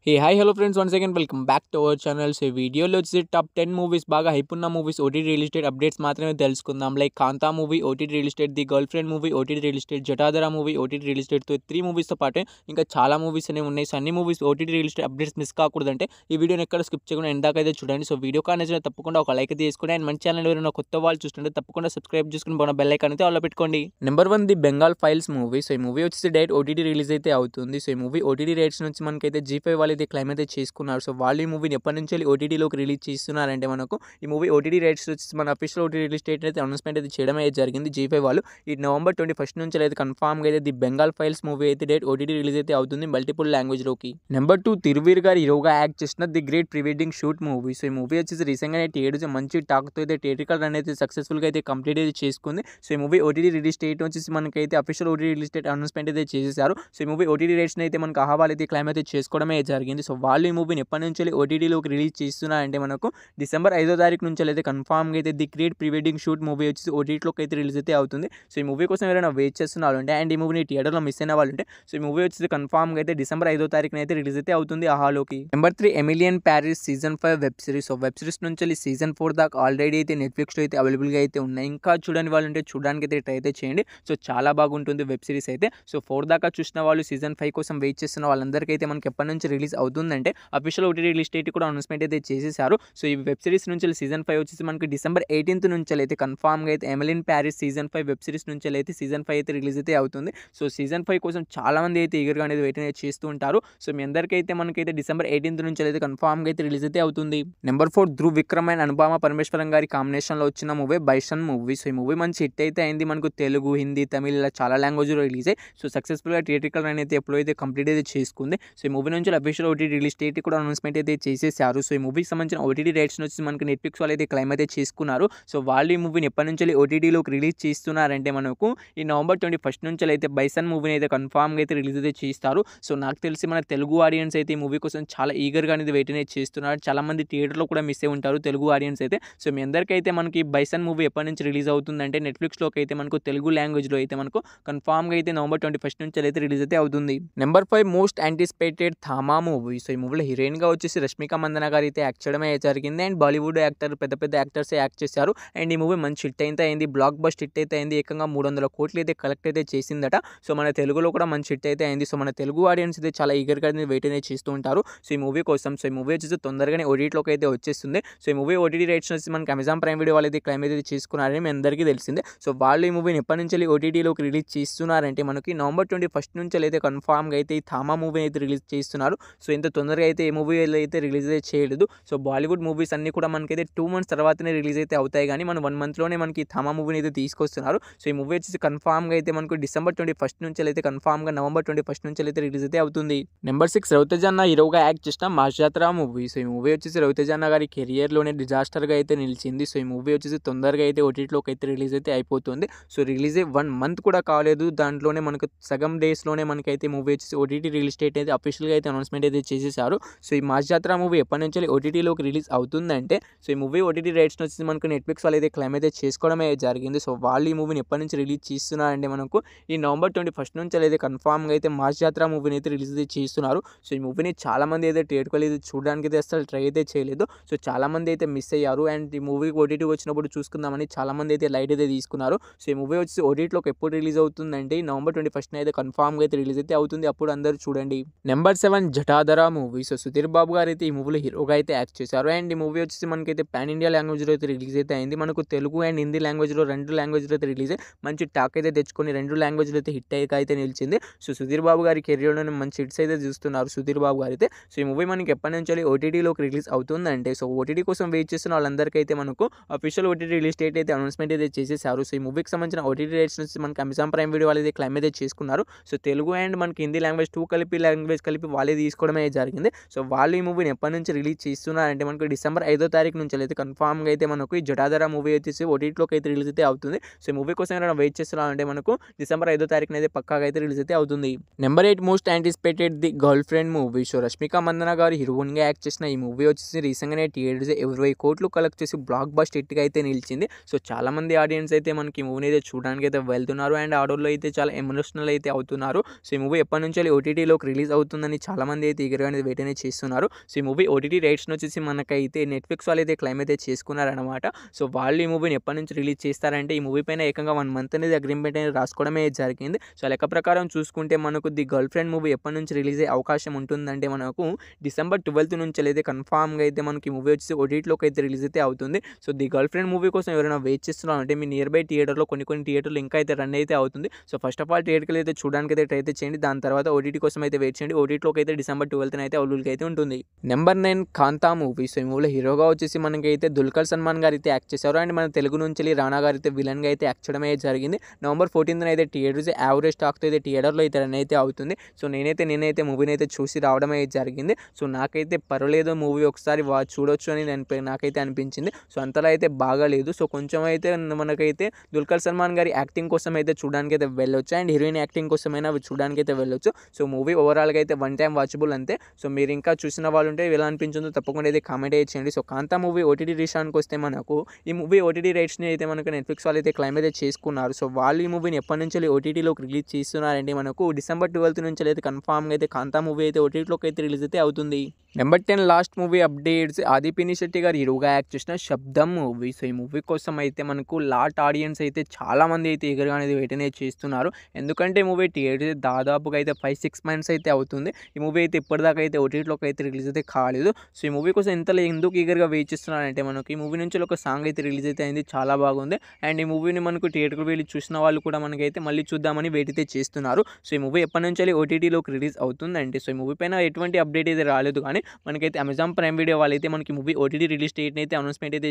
Hey hi hello friends once again welcome back to our channel. So ఈ వీడియోలో వచ్చేసి top 10 movies బాగా hype ఉన్న movies OTT release date updates మాత్రమే తెలుసుకుందాం. Like Kaantha movie OTT release date, the girl friend movie OTT release date, Jatadhara movie OTT release date, 3 మూవీస్తో పాటు ఇంకా చాలా మూవీస్ అనేవి ఉన్నాయి. సో అన్ని movies OTT release date updates miss కాకూడదంటే ఈ వీడియోని ఎక్కడ స్కిప్ చేయకుండా ఎందాకైతే చూడండి. సో వీడియో కానీ తప్పకుండా ఒక లైక్ అయితే చేసుకోండి. అండ్ మన ఛానల్ ఎవరైనా కొత్త వాళ్ళు చూస్తుంటే తప్పకుండా సబ్స్క్రైబ్ చేసుకుని పోయిన బెల్ ఐకాన్ అయితే ఆల్లో పెట్టుకోండి. Number 1 the Bengal files movie. So ఈ మూవీ వచ్చేసి డైరెక్ట్ ఓటీటీ రిలీజ్ అయితే అవుతుంది. సో ఈ మూవీ ఓటీటీ రేట్స్ నుంచి మనకైతే G5 వాళ్ళు అయితే క్లైమ్ అయితే చేసుకున్నారు. సో వాళ్ళు ఈ మూవీని ఎప్పటి నుంచి ఓటీటీలోకి రిలీజ్ చేస్తున్నారంటే మనకు ఈ మూవీ ఓటీటీ రైట్స్ వచ్చి మన అఫీషియల్ ఓటీటీ రిలీజ్ డేట్ అయితే అనౌన్స్మెంట్ అయితే చేయడం అయితే జరిగింది G5 వాళ్ళు. ఈ నవంబర్ 21 నుంచి అయితే కన్ఫామ్గా అయితే ది బెంగాల్ ఫైల్స్ మూవీ అయితే డేట్ ఓటీటీ రిలీజ్ అయితే అవుతుంది మల్టిపుల్ లాంగ్వేజ్లోకి. నెంబర్ 2 తిరువీర్ గారు హీరోగా యాక్ట్ చేసిన the great pre wedding shoot movie. So ఈ మూవీ వచ్చేసి రీసెంట్గా అయితే 7 మంచి టాక్తో అయితే థియేట్రికల్ రన్ అయితే సక్సెస్ఫుల్గా అయితే కంప్లీట్ అయితే చేసుకుంది. సో ఈ మూవీ ఓటీటీ రిలీజ్ డేట్ వచ్చేసి మనకైతే official OTT release date announcement అయితే చేసేసారు. సో ఈ మూవీ ఓటీటీ రేట్స్ని అయితే మనకు అహవాల్ అయితే క్లైమ్ అయితే చేసుకోవడమే జరిగింది. సో వాళ్ళు ఈ మూవీని ఎప్పటి నుంచి ఓటీటీలోకి రిలీజ్ చేస్తున్నారంటే మనకు డిసెంబర్ 5వ తారీఖు నుంచి అయితే కన్ఫామ్గా అయితే the great pre wedding shoot movie వచ్చేసి ఓటీటీలోకి అయితే రిలీజ్ అయితే అవుతుంది. సో ఈ మూవీ కోసం ఎవరైనా వెయిట్ చేస్తున్న వాళ్ళు ఉంటే అండ్ ఈ మూవీని థియేటర్లో మిస్ అయిన వాళ్ళు ఉంటే సో ఈ మూవీ వచ్చేసి కన్ఫామ్గా అయితే డిసెంబర్ 5వ తారీఖున అయితే రిలీజ్ అయితే అవుతుంది ఆహాలోకి. Number 3 Emily in Paris season 5 web series. So web series నుంచి సీజన్ 4 దాకా ఆల్రెడీ అయితే నెట్ఫ్లిక్స్లో అయితే అవైలబుల్గా అయితే ఉన్నాయి. ఇంకా చూడని వాళ్ళు ఉంటే చూడడానికి అయితే ట్రై అయితే చేయండి. సో చాలా బాగుంటుంది వెబ్ సిరీస్ అయితే. సో 4 దాకా చూసిన వాళ్ళు సీజన్ 5 కోసం వెయిట్ చేస్తున్న వాళ్ళందరికీ అయితే మనకి ఎప్పటి నుంచి రిలీజ్ అవుతుందంటే అఫీషియల్ ఓటీటీ రిలీజ్ డేట్ కూడా అనౌన్స్మెంట్ అయితే చేసేసారు. సో ఈ వెబ్ సిరీస్ నుంచి సీజన్ 5 వచ్చేసి మనకి డిసెంబర్ 18th నుంచి అయితే కన్ఫామ్గా అయితే ఎమిలియన్ ప్యారిస్ సీజన్ 5 వెబ్ సిరీస్ నుంచి అయితే సీజన్ 5 అయితే రిలీజ్ అయితే అవుతుంది. సో సీజన్ 5 కోసం చాలా మంది అయితే ఈగర్గా అనేది వెయిట్ అనేది చేస్తూ ఉంటారు. సో మీ అందరికీ అయితే మనకైతే డిసెంబర్ 18th నుంచి అయితే కన్ఫామ్గా అయితే రిలీజ్ అయితే అవుతుంది. నెంబర్ 4 ధ్రువ్ విక్రమ్ అండ్ అనుపమ పరమేశ్వరన్ గారి కాంబినేషన్లో వచ్చిన మూవీ బైసన్ మూవీ. సో ఈ మూవీ మంచి హిట్ అయితే అయింది. మనకు తెలుగు, హిందీ, తమిళ్ ఇలా చాలా లాంగ్వేజ్లో రిలీజ్ అయ్యి సో సక్సెస్ఫుల్గా థియేట్రికల్ రన్ అయితే ఎప్పుడో అయితే కంప్లీట్ అయితే చేసుకుంది. సో ఈ మూవీ నుంచి అఫీషియల్ ఓటీటీ రిలీజ్ డేట్ కూడా అనౌన్స్మెంట్ అయితే చేసేసారు. సో ఈ మూవీకి సంబంధించిన ఓటీటీ రైట్స్ వచ్చి మనకి నెట్ఫ్లిక్స్ వాళ్ళు అయితే క్లైమ్ అయితే చేసుకున్నారు. సో వాళ్ళు ఈ మూవీని ఎప్పటి నుంచి ఓటీటీలోకి రిలీజ్ చేస్తున్నారంటే మనకు ఈ నవంబర్ 21 నుంచి అయితే బైసన్ మూవీని అయితే కన్ఫామ్గా అయితే రిలీజ్ అయితే చేస్తారు. సో నాకు తెలిసి మన తెలుగు ఆడియన్స్ అయితే ఈ మూవీ కోసం చాలా ఈగర్గా అనేది వెయిట్ అనేది చేస్తున్నారు. చాలా మంది థియేటర్లో కూడా మిస్ అయి ఉంటారు తెలుగు ఆడియన్స్ అయితే. సో మీ అందరికైతే మనకి బైసన్ మూవీ ఎప్పటి నుంచి రిలీజ్ అవుతుందంటే నెట్ఫ్లిక్స్లోకి అయితే మనకు తెలుగు లాంగ్వేజ్లో అయితే మనకు కన్ఫామ్గా అయితే నవంబర్ 21 నుంచి అయితే రిలీజ్ అయితే అవుతుంది. Number 5 most anticipated Thama movie. So ఈ మూవీలో హీరోయిన్గా వచ్చేసి రష్మిక మందన గారు అయితే యాక్ట్ చేయడమే జరిగింది. అండ్ బాలీవుడ్ యాక్టర్ పెద్ద యాక్టర్స్ యాక్ట్ చేశారు. అండ్ ఈ మూవీ మంచి హిట్ అయితే అయింది. బ్లాక్ బస్ట్ హిట్ అయితే అయింది. ఏకంగా 300 కోట్లు అయితే కలెక్ట్ అయితే చేసిందట. సో మన తెలుగులో కూడా మంచి హిట్ అయితే అయింది. సో మన తెలుగు ఆడియన్స్ అయితే చాలా ఈగర్గా వెయిట్ అనేది చేస్తూ ఉంటారు సో ఈ మూవీ కోసం. సో ఈ మూవీ వచ్చేసి తొందరగానే ఓటీటీలోకి అయితే వచ్చేస్తుంది. సో ఈ మూవీ ఓటీటీ రైట్స్ వచ్చి మనకి అమెజాన్ ప్రైమ్ వీడియో వాళ్ళు అయితే క్లైమ్ అయితే చేసుకున్నారని మీ అందరికీ తెలిసిందే. సో వాళ్ళు ఈ మూవీని ఎప్పటి నుంచి ఓటీటీలోకి రిలీజ్ చేస్తున్నారంటే మనకి నవంబర్ 21 నుంచి అయితే కన్ఫామ్గా అయితే ఈ థామా మూవీ అయితే రిలీజ్ చేస్తున్నారు. సో ఇంత తొందరగా అయితే ఏ మూవీ అయితే రిలీజ్ అయితే చేయలేదు. సో బాలీవుడ్ మూవీస్ అన్ని కూడా మనకైతే 2 months తర్వాతనే రిలీజ్ అయితే అవుతాయి కానీ మనం 1 monthలోనే మనకి థామా మూవీని అయితే తీసుకొస్తున్నారు. సో ఈ మూవీ వచ్చేసి కన్ఫామ్గా అయితే మనకు డిసెంబర్ 21 నుంచి అయితే కన్ఫామ్గా నవంబర్ 21 నుంచి అయితే రిలీజ్ అయితే అవుతుంది. నెంబర్ 6 రవితేజ అన్న హీరోగా యాక్ట్ చేసిన మాస్ జాతర మూవీ. సో ఈ మూవీ వచ్చేసి రవితేజ అన్న గారి కెరియర్లోనే డిజాస్టర్గా అయితే నిలిచింది. సో ఈ మూవీ వచ్చేసి తొందరగా అయితే ఓటీటీలోకి అయితే రిలీజ్ అయితే అయిపోతుంది. సో రిలీజ్ 1 month కూడా కాలేదు. దాంట్లోనే మనకు సగం డేస్లోనే మనకైతే మూవీ వచ్చేసి ఓటీటీ రిలీజ్ డేట్ అయితే అఫీషియల్గా అయితే అనౌన్స్మెంట్ అయితే చేసేసారు. సో ఈ మాస్ జాతర మూవీ ఎప్పటి నుంచి ఓటీటీలోకి రిలీజ్ అవుతుందంటే సో ఈ మూవీ ఓటీటీ రైట్స్ వచ్చి మనకు నెట్ఫ్లిక్స్ వాళ్ళు అయితే క్లైమ్ అయితే చేసుకోవడమే జరిగింది. సో వాళ్ళు ఈ మూవీని ఎప్పటి నుంచి రిలీజ్ చేస్తున్నారంటే మనకు ఈ నవంబర్ 21 నుంచి అయితే కన్ఫామ్గా అయితే మాస్ జాతర మూవీని అయితే రిలీజ్ అయితే చేస్తున్నారు. సో ఈ మూవీని చాలామంది అయితే థియేటర్కి అయితే చూడడానికి అయితే అసలు ట్రై అయితే చేయలేదు. సో చాలామంది అయితే మిస్ అయ్యారు. అండ్ ఈ మూవీ ఓటీటీ వచ్చినప్పుడు చూసుకుందామని చాలామంది అయితే లైట్ అయితే తీసుకున్నారు. సో ఈ మూవీ వచ్చి ఓటీటీలోకి ఎప్పుడు రిలీజ్ అవుతుందంటే ఈ నవంబర్ 21 అయితే కన్ఫామ్గా అయితే రిలీజ్ అయితే అవుతుంది. అప్పుడు అందరూ చూడండి. Number 7 Jatadhara movie. So Sudheer Babu గారు అయితే ఈ మూవీలో హీరోగా అయితే యాక్ట్ చేశారు. అండ్ ఈ మూవీ వచ్చేసి మనకైతే పాన్ ఇండియా లాంగ్వేజ్లో అయితే రిలీజ్ అయితే అయింది. మనకు తెలుగు అండ్ హిందీ లాంగ్వేజ్లో 2 లాంగ్వేజ్లో అయితే రిలీజ్ అయ్యి మంచి టాక్ అయితే తెచ్చుకొని 2 లాంగ్వేజ్లో అయితే హిట్ అయితే నిలిచింది. సో సుధీర్ బాబు గారి కెరియర్లోనే మంచి హిట్స్ అయితే చూస్తున్నారు సుధీర్ బాబు గారు అయితే. సో ఈ మూవీ మనకి ఎప్పటి నుంచి ఓటీటీలోకి రిలీజ్ అవుతుందంటే సో ఓటీటీ కోసం వెయిట్ చేస్తున్న వాళ్ళందరికీ అయితే మనకు అఫీషియల్ ఓటీటీ రిలీజ్ డేట్ అయితే అనౌన్స్మెంట్ అయితే చేసేసారు. సో ఈ మూవీకి సంబంధించిన ఓటీటీ రైట్స్ నుంచి మనకి అమెజాన్ ప్రైమ్ వీడియో వాళ్ళు అయితే క్లైమ్ అయితే చేసుకున్నారు. సో తెలుగు అండ్ మనకి హిందీ లాంగ్వేజ్ 2 కలిపి వాళ్ళే తీసుకోవడమే జరిగింది. సో వాళ్ళు ఈ మూవీని ఎప్పటి నుంచి రిలీజ్ చేస్తున్నారంటే మనకు డిసెంబర్ 5వ తారీఖు నుంచి అయితే కన్ఫామ్గా అయితే మనకు ఈ జటాధర మూవీ వచ్చేసి ఓటీటీలోకి అయితే రిలీజ్ అయితే అవుతుంది. సో ఈ మూవీ కోసం ఏమైనా వెయిట్ చేస్తున్నారంటే మనకు డిసెంబర్ 5వ తారీఖున అయితే పక్కాగా అయితే రిలీజ్ అయితే అవుతుంది. Number 8 most anticipated the girl friend movie. So Rashmika Mandanna గారు హీరోయిన్గా యాక్ట్ చేసిన ఈ మూవీ వచ్చేసి రీసెంట్గానే థియేటర్స్ 20 కోట్లు కలెక్ట్ చేసి బ్లాక్ బస్ట్ హిట్గా అయితే నిలిచింది. సో చాలా మంది ఆడియన్స్ అయితే మనకి ఈ మూవీని అయితే చూడడానికి అయితే వెళ్తున్నారు. అండ్ ఆడోళ్ళు అయితే చాలా ఎమోషనల్ అయితే అవుతున్నారు. సో ఈ మూవీ ఎప్పటి నుంచి ఓటీటీలోకి రిలీజ్ అవుతుందని చాలా మంది అయితే ఈగర్గా అనేది వెయిట్ అనేది చేస్తున్నారు. సో ఈ మూవీ ఓటీటీ రైట్స్‌ని వచ్చేసి మనకైతే నెట్‌ఫ్లిక్స్ వాళ్ళు అయితే క్లెయిమ్ అయితే చేసుకున్నారనమాట. సో వాళ్ళు ఈ మూవీని ఎప్పటి నుంచి రిలీజ్ చేస్తారంటే ఈ మూవీ పైన ఏకంగా 1 మంత్ అనేది అగ్రీమెంట్ అనేది రాసుకోవడమే జరిగింది. సో లెక్క ప్రకారం చూసుకుంటే మనకు ది గర్ల్ ఫ్రెండ్ మూవీ ఎప్పటి నుంచి రిలీజ్ అయ్యే అవకాశం ఉంటుందంటే మనకు డిసెంబర్ 12 నుంచి అయితే కన్ఫామ్‌గా అయితే మనకి ఈ మూవీ వచ్చేసి ఓటీటీలోకి అయితే రిలీజ్ అయితే అవుతుంది. So the girl friend movie కోసం ఎవరైనా వెయిట్ చేస్తున్నారంటే మీ నియర్ బై థియేటర్‌లో కొన్ని థియేటర్‌లో ఇంకా అయితే రన్ అయితే అవుతుంది. సో ఫస్ట్ ఆఫ్ ఆల్ థియేటర్‌కి అయితే చూడడానికి అయితే ట్రై అయితే చేయండి. దాని తర్వాత ఓటీటీ కోసం అయితే వెయిట్ చేయండి. ఓటీటీలోకి అయితే డిసెంబర్ 12న అయితే అవైలబుల్‌గా అయితే ఉంటుంది. నెంబర్ 9 కాంతా మూవీ. సో ఈ మూవీలో హీరోగా వచ్చేసి మనకైతే దుల్కర్ సల్మాన్ గారు అయితే యాక్ట్ చేశారు. అండ్ మన తెలుగు నుంచి రానా గారు అయితే విలన్‌గా అయితే యాక్ట్ చేయడం అయితే జరిగింది. నవంబర్ 14న అయితే థియేటర్స్ యావరేజ్ టాక్‌తో అయితే థియేటర్‌లో అయితే రన్ అయితే అవుతుంది. సో నేనైతే మూవీని అయితే చూసి రావడం అయితే జరిగింది. సో నాకైతే పర్వాలేదు మూవీ ఒకసారి చూడొచ్చు అని నాకైతే అనిపించింది. సో అంతలా అయితే బాగాలేదు. సో కొంచెం అయితే మనకైతే దుల్కర్ సల్మాన్ గారి యాక్టింగ్ కోసం అయితే చూడడానికి అయితే వెళ్ళొచ్చు. అండ్ హీరోయిన్ యాక్టింగ్ కోసమైనా చూడడానికి అయితే వెళ్ళొచ్చు. సో మూవీ ఓవరాల్‌గా అయితే వన్ టైం వాచబుల్ అంతే. సో మీరు ఇంకా చూసిన వాళ్ళు ఉంటే ఎలా అనిపించిందో తప్పకుండా అయితే కామెంట్ అయితే చేయండి. సో కాంతా మూవీ ఓటీటీ విషయానికి వస్తే మనకు ఈ మూవీ ఓటీటీ రైట్స్‌ని అయితే మనకు నెట్‌ఫ్లిక్స్ వాళ్ళు అయితే క్లెయిమ్ అయితే చేసుకున్నారు. సో వాళ్ళు ఈ మూవీని ఎప్పటి నుంచి ఓటీటీలోకి రిలీజ్ చేస్తున్నారంటే మనకు డిసెంబర్ 12 నుంచి అయితే కన్ఫామ్‌గా అయితే కాంతా మూవీ అయితే ఓటీటీలోకి అయితే రిలీజ్ అయితే అవుతుంది. నెంబర్ 10 లాస్ట్ మూవీ అప్డేట్స్ ఆది పినిశెట్టి శెట్టి గారు హీరోగా యాక్ట్ చేసిన శబ్దం మూవీ. సో ఈ మూవీ కోసం అయితే మనకు లాట్ ఆడియన్స్ అయితే చాలామంది అయితే ఈగర్గా అనేది వెయిట్ అనేది చేస్తున్నారు. ఎందుకంటే ఈ మూవీ థియేటర్ దాదాపుగా అయితే 5-6 మంత్స్ అయితే అవుతుంది. ఈ మూవీ అయితే ఇప్పటిదాకా అయితే ఓటీటీలోకి అయితే రిలీజ్ అయితే కాలేదు. సో ఈ మూవీ కోసం ఎందుకు ఈగర్గా వెయిట్ చేస్తున్నారంటే మనకి ఈ మూవీ నుంచి ఒక సాంగ్ అయితే రిలీజ్ అయితే అయింది. చాలా బాగుంది. అండ్ ఈ మూవీని మనకు థియేటర్కి వెళ్ళి చూసిన వాళ్ళు కూడా మనకైతే మళ్ళీ చూద్దామని వెయిట్ అయితే చేస్తున్నారు. సో ఈ మూవీ ఎప్పటి నుంచి ఓటీటీలోకి రిలీజ్ అవుతుందంటే సో ఈ మూవీ పైన ఎటువంటి అప్డేట్ అయితే రాలేదు. కానీ మనకైతే అమెజాన్ ప్రైమ్ వీడియో వాళ్ళైతే మనకి మూవీ ఓటీటీ రిలీజ్ డేట్ని అయితే అనౌన్స్మెంట్ అయితే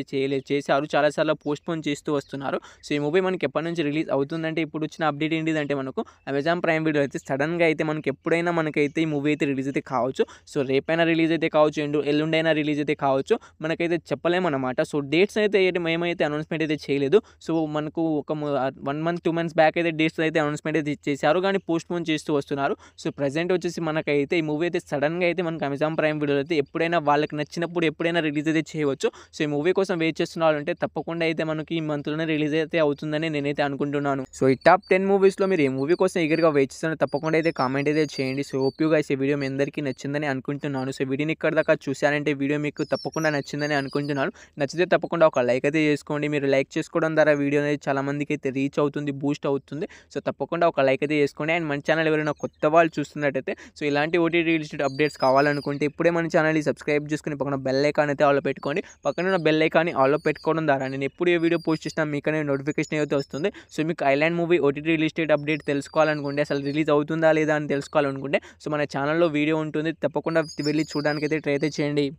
చేశారు. చాలాసార్లు పోస్ట్‌పోన్ చేస్తూ వస్తున్నారు. సో ఈ మూవీ మనకి ఎప్పటి నుంచి రిలీజ్ అవుతుందంటే ఇప్పుడు వచ్చిన అప్డేట్ ఏంటిదంటే మనకు అమెజాన్ ప్రైమ్ వీడియో అయితే సడన్‌గా అయితే మనకి ఎప్పుడైనా మనకైతే ఈ మూవీ అయితే రిలీజ్ అయితే కావచ్చు. సో రేపైనా రిలీజ్ అయితే కావచ్చు, ఎల్లుండైనా రిలీజ్ అయితే కావచ్చు. మనకైతే చెప్పలేమన్నమాట. సో డేట్స్ అయితే మేమైతే అనౌన్స్మెంట్ అయితే చేయలేదు. సో మనకు ఒక 1 మంత్ 2 మంత్స్ బ్యాక్ అయితే డేట్స్ అయితే అనౌన్స్మెంట్ అయితే చేశారు. కానీ పోస్ట్‌పోన్ చేస్తూ వస్తున్నారు. సో ప్రెజెంట్ వచ్చేసి మనకైతే ఈ మూవీ అయితే సడన్‌గా అయితే మనకు అమెజాన్ ప్రైమ్ వీడియోలో అయితే ఎప్పుడైనా వాళ్ళకి నచ్చినప్పుడు ఎప్పుడైనా రిలీజ్ అయితే చేయవచ్చు. సో ఈ మూవీ కోసం వెయిట్ చేస్తున్న వాళ్ళంటే తప్పకుండా అయితే మనకి ఈ మంత్‌లోనే రిలీజ్ అయితే అవుతుందని నేనైతే అనుకుంటున్నాను. సో ఈ టాప్ 10 మూవీస్‌లో మీరు ఏ మూవీ కోసం ఈగర్‌గా వెయిట్ చేస్తున్నారో తప్పకుండా అయితే కామెంట్ అయితే చేయండి. సో హోప్ యూ గైస్ ఈ వీడియో మీ అందరికీ నచ్చిందని అనుకుంటున్నాను. సో వీడియోని ఇక్కడ దాకా చూశారంటే వీడియో మీకు తప్పకుండా నచ్చిందని అనుకుంటున్నాను. నచ్చితే తప్పకుండా ఒక లైక్ అయితే చేసుకోండి. మీరు లైక్ చేసుకోవడం ద్వారా వీడియో అనేది చాలా మందికి అయితే రీచ్ అవుతుంది, బూస్ట్ అవుతుంది. సో తప్పకుండా ఒక లైక్ అయితే చేసుకోండి. అండ్ మన ఛానల్ ఎవరైనా కొత్త వాళ్ళు చూస్తున్నట్టయితే సో ఇలాంటి ఓటీటీ రిలేటెడ్ అప్డేట్స్ కావాలనుకుంటే ఇప్పుడే మన ఛానల్ని సబ్స్క్రైబ్ చేసుకుని పక్కన బెల్ ఐకాన్ అయితే ఆన్లో పెట్టుకోండి. పక్కన ఉన్న బెల్ ఐకాన్ని ఆన్లో పెట్టుకోవడం ద్వారా నేను ఎప్పుడు ఏ వీడియో పోస్ట్ చేసినా మీకనే నోటిఫికేషన్ అయితే వస్తుంది. సో మీకు island movie OTT release date update తెలుసుకోవాలనుకుంటే అసలు రిలీజ్ అవుతుందా లేదా అని తెలుసుకోవాలనుకుంటే సో మన ఛానల్లో వీడియో ఉంటుంది. తప్పకుండా వెళ్ళి చూడడానికి అయితే ట్రై అయితే చేయండి.